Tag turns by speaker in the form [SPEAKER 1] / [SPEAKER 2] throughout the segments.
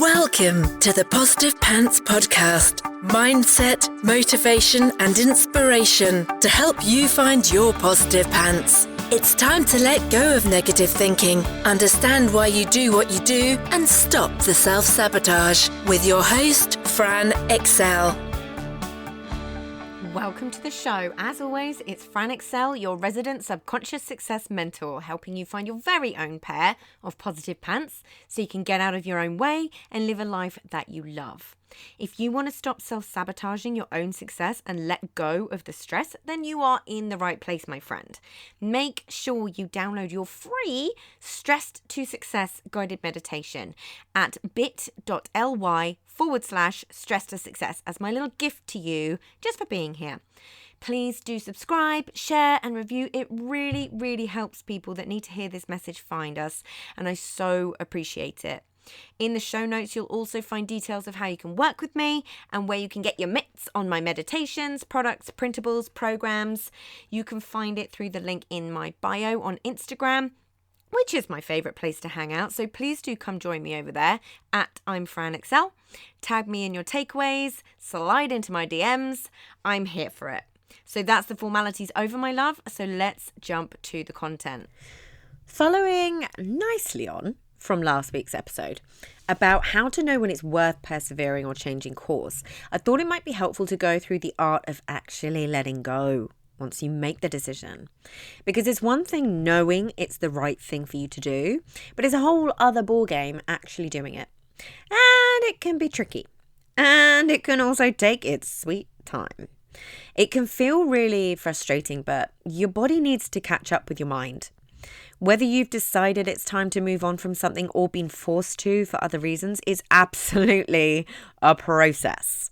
[SPEAKER 1] Welcome to the Positive Pants Podcast. Mindset, motivation and inspiration to help you find your positive pants. It's time to let go of negative thinking, understand why you do what you do and stop the self-sabotage with your host, Fran Excel.
[SPEAKER 2] Welcome to the show. As always, it's Fran Excel, your resident subconscious success mentor, helping you find your very own pair of positive pants so you can get out of your own way and live a life that you love. If you want to stop self-sabotaging your own success and let go of the stress, then you are in the right place, my friend. Make sure you download your free Stressed to Success guided meditation at bit.ly/stress to success as my little gift to you just for being here. Please do subscribe, share and review. It really, really helps people that need to hear this message find us, and I so appreciate it. In the show notes, you'll also find details of how you can work with me and where you can get your mitts on my meditations, products, printables, programs. You can find it through the link in my bio on Instagram, which is my favorite place to hang out. So please do come join me over there at I'm Fran Excel. Tag me in your takeaways, slide into my DMs. I'm here for it. So that's the formalities over, my love. So let's jump to the content. Following nicely on from last week's episode about how to know when it's worth persevering or changing course, I thought it might be helpful to go through the art of actually letting go once you make the decision. Because it's one thing knowing it's the right thing for you to do, but it's a whole other ballgame actually doing it. And it can be tricky. And it can also take its sweet time. It can feel really frustrating, but your body needs to catch up with your mind. Whether you've decided it's time to move on from something or been forced to for other reasons is absolutely a process.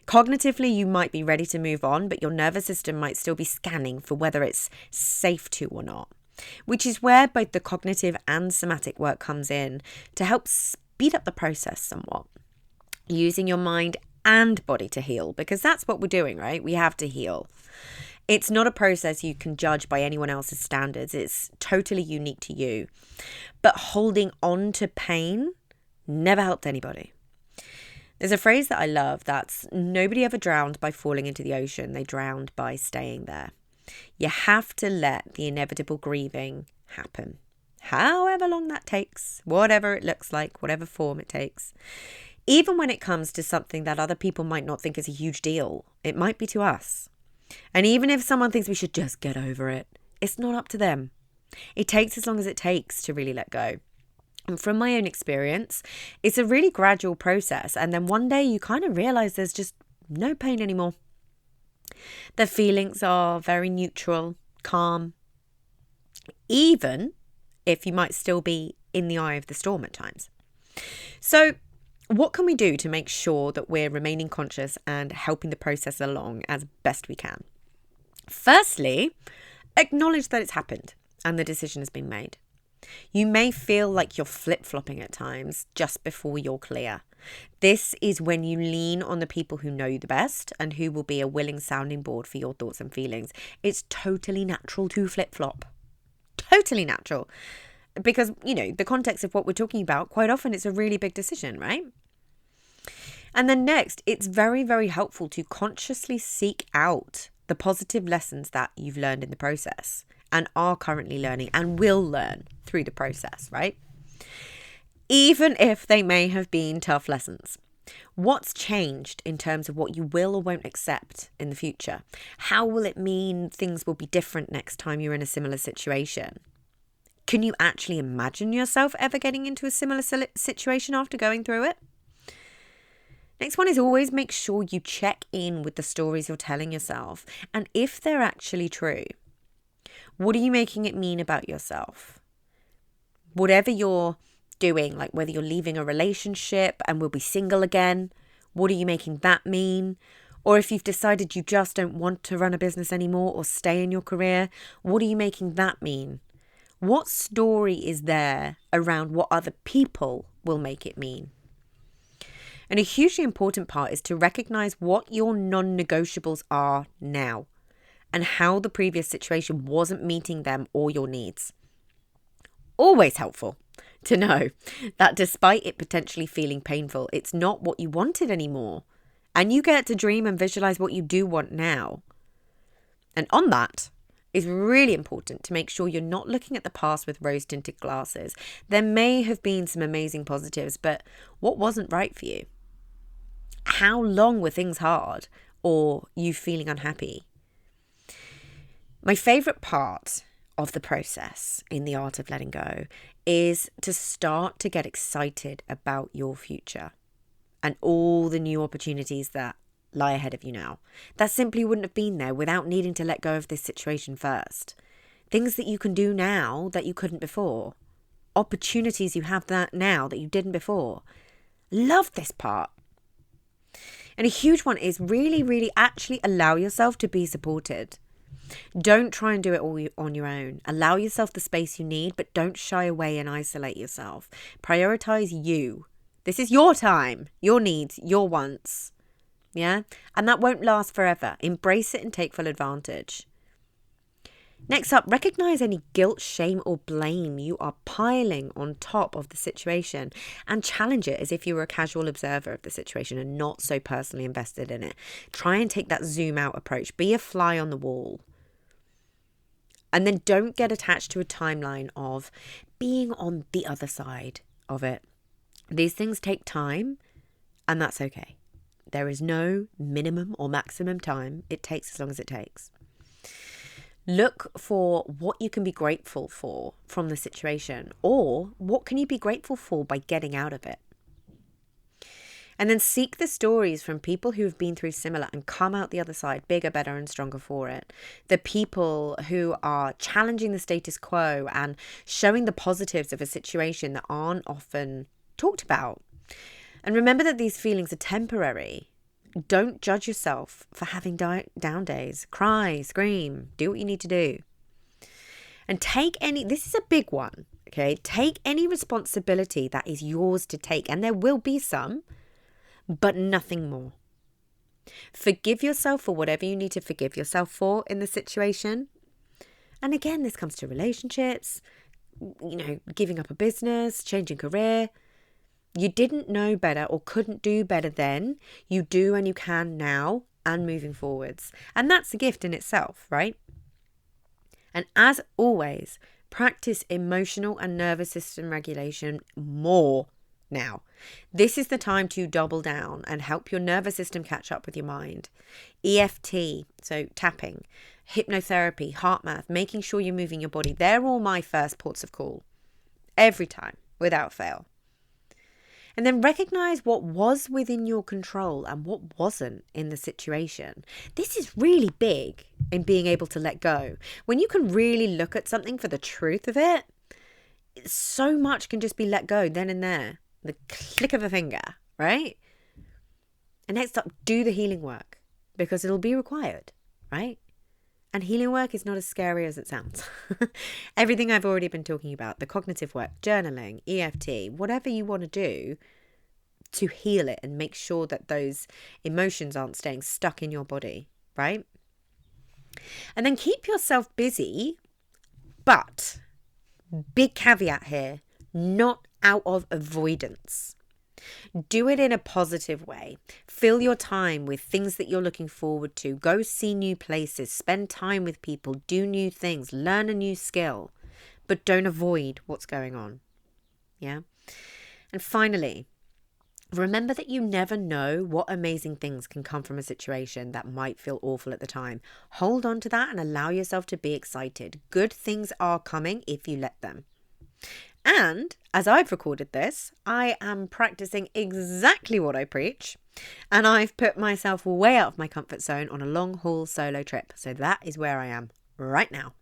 [SPEAKER 2] Cognitively, you might be ready to move on, but your nervous system might still be scanning for whether it's safe to or not, which is where both the cognitive and somatic work comes in to help speed up the process somewhat, using your mind and body to heal, because that's what we're doing, right? We have to heal. It's not a process you can judge by anyone else's standards. It's totally unique to you. But holding on to pain never helped anybody. There's a phrase that I love that's nobody ever drowned by falling into the ocean. They drowned by staying there. You have to let the inevitable grieving happen. However long that takes, whatever it looks like, whatever form it takes. Even when it comes to something that other people might not think is a huge deal, it might be to us. And even if someone thinks we should just get over it, it's not up to them. It takes as long as it takes to really let go. And from my own experience, it's a really gradual process. And then one day you kind of realize there's just no pain anymore. The feelings are very neutral, calm, even if you might still be in the eye of the storm at times. So what can we do to make sure that we're remaining conscious and helping the process along as best we can? Firstly, acknowledge that it's happened and the decision has been made. You may feel like you're flip-flopping at times just before you're clear. This is when you lean on the people who know you the best and who will be a willing sounding board for your thoughts and feelings. It's totally natural to flip-flop. Totally natural. Because, the context of what we're talking about, quite often it's a really big decision, right? And then next, it's very, very helpful to consciously seek out the positive lessons that you've learned in the process and are currently learning and will learn through the process, right? Even if they may have been tough lessons. What's changed in terms of what you will or won't accept in the future? How will it mean things will be different next time you're in a similar situation? Can you actually imagine yourself ever getting into a similar situation after going through it? Next one is always make sure you check in with the stories you're telling yourself. And if they're actually true, what are you making it mean about yourself? Whatever you're doing, like whether you're leaving a relationship and will be single again, what are you making that mean? Or if you've decided you just don't want to run a business anymore or stay in your career, what are you making that mean? What story is there around what other people will make it mean? And a hugely important part is to recognize what your non-negotiables are now and how the previous situation wasn't meeting them or your needs. Always helpful to know that despite it potentially feeling painful, it's not what you wanted anymore. And you get to dream and visualize what you do want now. And on that, it's really important to make sure you're not looking at the past with rose-tinted glasses. There may have been some amazing positives, but what wasn't right for you? How long were things hard or you feeling unhappy? My favorite part of the process in the art of letting go is to start to get excited about your future and all the new opportunities that lie ahead of you now. That simply wouldn't have been there without needing to let go of this situation first. Things that you can do now that you couldn't before. Opportunities you have that now that you didn't before. Love this part. And a huge one is really actually allow yourself to be supported. Don't try and do it all on your own. Allow yourself the space you need, but don't shy away and isolate yourself. Prioritize you. This is your time, your needs, your wants. Yeah? And that won't last forever. Embrace it and take full advantage. Next up, recognize any guilt, shame, or blame you are piling on top of the situation and challenge it as if you were a casual observer of the situation and not so personally invested in it. Try and take that zoom out approach. Be a fly on the wall. And then don't get attached to a timeline of being on the other side of it. These things take time, and that's okay. There is no minimum or maximum time. It takes as long as it takes. Look for what you can be grateful for from the situation, or what can you be grateful for by getting out of it. And then seek the stories from people who have been through similar and come out the other side bigger, better, and stronger for it. The people who are challenging the status quo and showing the positives of a situation that aren't often talked about. And remember that these feelings are temporary. Don't judge yourself for having down days. Cry, scream, do what you need to do. And this is a big one, okay? Take any responsibility that is yours to take. And there will be some, but nothing more. Forgive yourself for whatever you need to forgive yourself for in the situation. And again, this comes to relationships, giving up a business, changing career. You didn't know better or couldn't do better then. You do and you can now and moving forwards. And that's a gift in itself, right? And as always, practice emotional and nervous system regulation more now. This is the time to double down and help your nervous system catch up with your mind. EFT, so tapping, hypnotherapy, heart math, making sure you're moving your body. They're all my first ports of call. Every time, without fail. And then recognize what was within your control and what wasn't in the situation. This is really big in being able to let go. When you can really look at something for the truth of it, so much can just be let go then and there. The click of a finger, right? And next up, do the healing work because it'll be required, right? And healing work is not as scary as it sounds. Everything I've already been talking about, the cognitive work, journaling, EFT, whatever you want to do to heal it and make sure that those emotions aren't staying stuck in your body, right? And then keep yourself busy, but big caveat here, not out of avoidance. Do it in a positive way. Fill your time with things that you're looking forward to. Go see new places, spend time with people, do new things, learn a new skill, but don't avoid what's going on. Yeah. And finally, remember that you never know what amazing things can come from a situation that might feel awful at the time. Hold on to that and allow yourself to be excited. Good things are coming if you let them. And as I've recorded this, I am practicing exactly what I preach. And I've put myself way out of my comfort zone on a long haul solo trip. So that is where I am right now.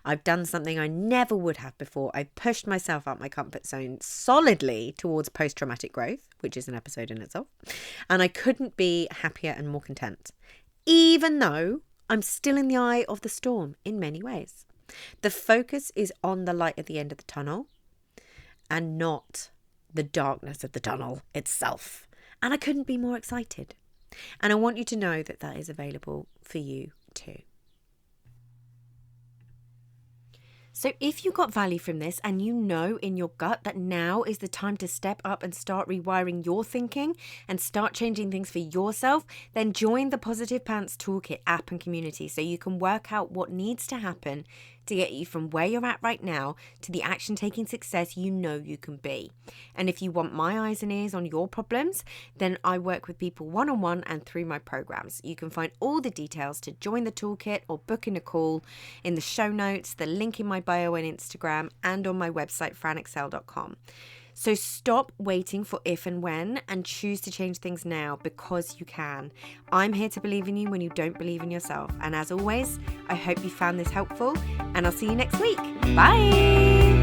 [SPEAKER 2] I've done something I never would have before. I've pushed myself out my comfort zone solidly towards post-traumatic growth, which is an episode in itself. And I couldn't be happier and more content, even though I'm still in the eye of the storm in many ways. The focus is on the light at the end of the tunnel, and not the darkness of the tunnel itself. And I couldn't be more excited. And I want you to know that that is available for you too. So if you got value from this and you know in your gut that now is the time to step up and start rewiring your thinking and start changing things for yourself, then join the Positive Pants Toolkit app and community so you can work out what needs to happen to get you from where you're at right now to the action-taking success you know you can be. And if you want my eyes and ears on your problems, then I work with people one-on-one and through my programs. You can find all the details to join the toolkit or book in a call in the show notes, the link in my bio on Instagram, and on my website, franexcel.com. So stop waiting for if and when and choose to change things now because you can. I'm here to believe in you when you don't believe in yourself. And as always, I hope you found this helpful and I'll see you next week. Bye.